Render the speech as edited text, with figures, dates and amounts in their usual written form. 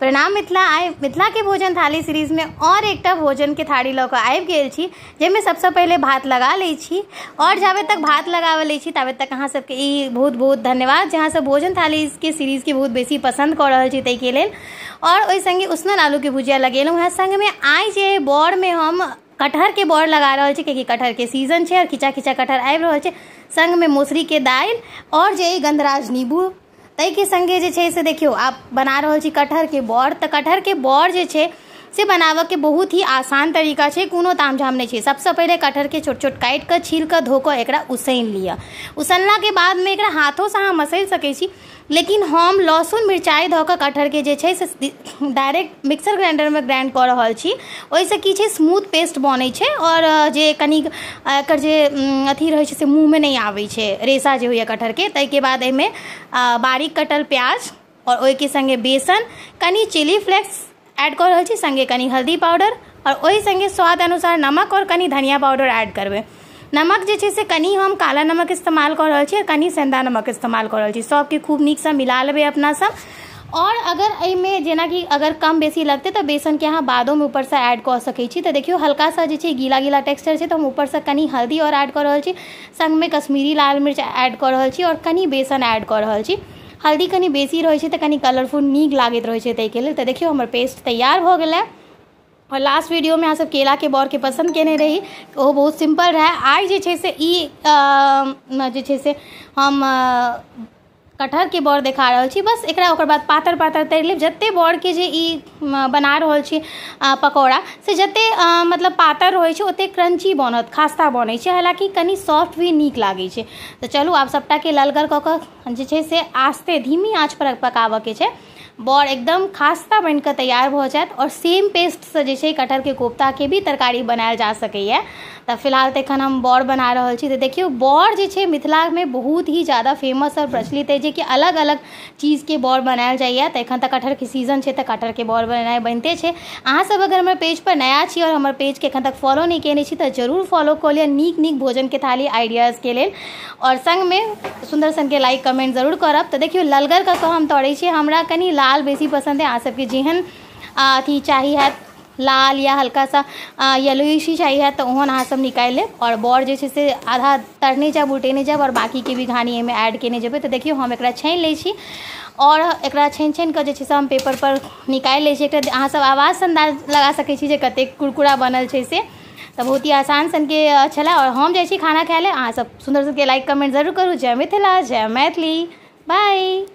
प्रणाम मिथिला के भोजन थाली सीरीज में और एकटा भोजन के थाली लऽ कऽ आबि गेल छी, जाहिमे सबसे पहले भात लगा लै छी। और जाबे तक भात लगावे लै छी ताबे तक अहाँ सबके ई बहुत बहुत धन्यवाद जहाँ सब भोजन थाली के सीरीज के बहुत बेसी पसंद कऽ रहल छी ताहि के लेल। और ओहि संगे उसनल आलू के भुजिया लगेलहुँ है। संग में आइ जे बड़ में हम कटहर के बड़ लगा रहा है क्योंकि कटहर के सीजन है और खिंचा खिंचा कटहर आबि रहल छै। संग में मौसरी के दालि और जे गंधराज नींबू तई के संगे जे छै से देखियो आप बना रहल छी कटहर के बड़। तो कटहर के बड़ जे छै से बनावे के बहुत ही आसान तरीका छै, कोनो तामझाम नहीं छै। सबसे पहले कटहर के छोट छोट काट कर छील कर धो कर एकरा उसन लिया। उसनला के बाद में एकरा हाथों से अहाँ मसल सकै छी, लेकिन हम लहसुन मिरचाई धो कर कटहर के जे छै से डायरेक्ट मिक्सर ग्राइंडर में ग्राइंड कर रहल छी। ओइसे की छै स्मूथ पेस्ट बनै छै और जे कनी एकर जे अथी रहै छै से मुंह में नहीं आबै छै, रेशा जे होइए कटहर के। तई के बाद एमे बारीक कटल प्याज और ओहि के संगे बेसन, कनी चिली फ्लेक्स ऐड कर रहल छी, संगे कनी हल्दी पाउडर और ओहि संगे स्वाद अनुसार नमक और कनी धनिया पाउडर ऐड करबे। नमक जे छै से कनी हम काला नमक इस्तेमाल कर रहल छी और कनी सेंधा नमक इस्तेमाल कर रहल छी। सबके खूब नीक से मिला लेबे अपना सब। और अगर एहिमे जेना कि अगर कम बेसी लगते तो बेसन के अहाँ बादो में ऊपर से ऐड कर सकै छी। तो देखियो हल्का सा जे छै गीला गीला टेक्सचर छै तो हम ऊपर से कनी हल्दी और ऐड कर रहल छी, संग में कश्मीरी लाल मिर्च ऐड कर रहल छी और कनी बेसन ऐड कर रहल छी। हल्दी कनी बेसी रहै छै तो कनी कलरफुल नीक लागैत रहै छै ताहि के लेल। तो देखियो हमर पेस्ट तैयार हो गेलै। और लास्ट वीडियो में अहाँ सब केला के बड़ के पसंद केने रही, वो बहुत सिंपल रहा। आज जे छै से ई जे छै से हम कटहर के बड़ देखा रहल छी। बस एकरा ओकर बाद पातर पातर तैर लेब। जते बड़ के जे ई बना रहल छी पकौड़ा से जते मतलब पातर रहै छै ओते क्रंची बनत, खास्ता बनै छै, हालांकि कनी सॉफ्ट भी नीक लागै छै। तो चलू आप सबटा के ललगर कऽ कऽ जे छै से आस्ते धीमी आँच पर पकाबऽ के छै। बड़ एकदम खास्ता बन कर तैयार हो जात और सेम पेस्ट से जे छै कटहर के कोफ्ता के भी तरकारी बनायल जा सकैए। तो फिलहाल तो एखन हम बड़ बना रहल छी। तो देखियो बड़ जे छै मिथिला में बहुत ही ज़्यादा फेमस और प्रचलित है, जे कि अलग अलग चीज़ के बड़ बनायल जाइए। तो एखन तक कटहर के सीजन है तो कटहर के बड़ बनाए बनते हैं। अहाँ सब अगर हमारे पेज पर नया छी और हमारे पेज के एखन तक फॉलो नहीं केने छी तो जरूर फॉलो कर लिया नीक नीक भोजन के थाली आइडियाज़ के लेल। और संग में सुंदर सन के लाइक कमेंट जरूर करब। तो देखियो ललगर का हम तोड़े छी, हमरा कनी लाल बेसी पसंद है। अहाँ सबके जेहन अथी चाहिए है लाल या हल्का सा येलोइश चाहिए तो ओहन अहाँ सब निकाल लेब। और बड़ जे छै से आधा तरने जाब उटेने जाब और बाकी के भी घानी एहिमे ऐड केने जेबै। तो देखियो हम एकरा छानि लै छी और एकरा छानि छानि कऽ जे छै से हम पेपर पर निकालि लै छी। एकटा अहाँ सब आवाज से अंदाज लगा सकै छी जे कतेक कुरकुरा बनल छै से। तो बहुत ही आसान सन के छला। और हम जाइ छी खाना खाय ले। अहाँ सब सुंदर सन के लाइक कमेंट जरूर करू। जय मिथिला, जय मैथिली, बाय।